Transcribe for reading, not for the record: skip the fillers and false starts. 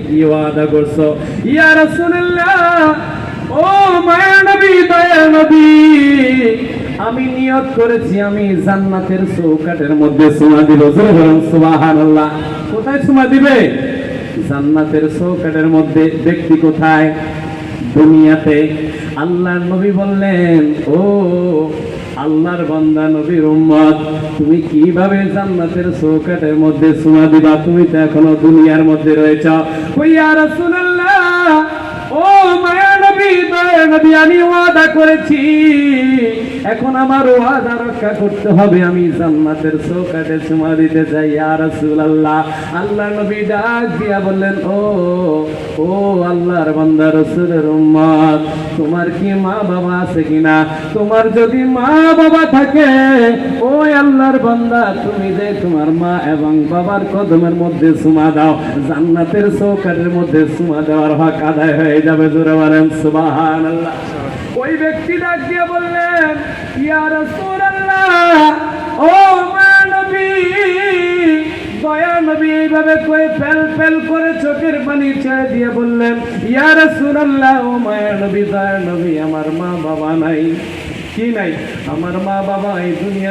কি ওয়াদা করছো ইয়া রাসূলুল্লাহ? ও মায়া নবী, দয়া নবী, আমি নিয়ত করেছি আমি জান্নাতের চৌকাঠের মধ্যে চুমা দিব। সুবহানাল্লাহ। কোথায় চুমা দিবে? জান্নাতের চৌকাঠের মধ্যে। ব্যক্তি কোথায়? দুনিয়াতে। আল্লাহর নবী বললেন, ও আল্লাহর বান্দা নবীর উম্মত, তুমি কিভাবে জান্নাতের চৌকাঠের মধ্যে চুমা দিবা? তুমি তো এখনো দুনিয়ার মধ্যে রয়েছ। ইয়া রাসূলুল্লাহ, ও মায়া নবী, দয়া নবী, আমি ওয়াদা করেছি, এখন আমার ওয়াদা রক্ষা করতে হবে। আমি জান্নাতের চৌকাঠে চুমা দিতে চাই। ইয়া রাসূলুল্লাহ, আল্লাহ নবী ডাক দিয়া বললেন, ও আল্লাহর বান্দা রাসূলের উম্মত, তোমার কি মা বাবা আছে কিনা? তোমার যদি মা বাবা থাকে, ওই আল্লাহর বান্দা, তুমি যে তোমার মা এবং বাবার কদমের মধ্যে চুমা দাও, জান্নাতের চৌকাঠের মধ্যে চুমা দেওয়ার হক আদায় হয়ে যাবে। জোরে বলেন সুবহানাল্লাহ। ওই ব্যক্তি ডাক দিয়ে বললেন, ইয়া রাসূলুল্লাহ, ও মা নবী, দয়া নবী, এইভাবে কয়ে ফেল ফেল করে চোখের পানি ছেড়ে দিয়ে বললেন, ইয়া রাসূলুল্লাহ, ও মায়া নবী, দয়া নবী, আমার মা বাবা নাই। কি নাই? আমার মা বাবা এই দুনিয়ার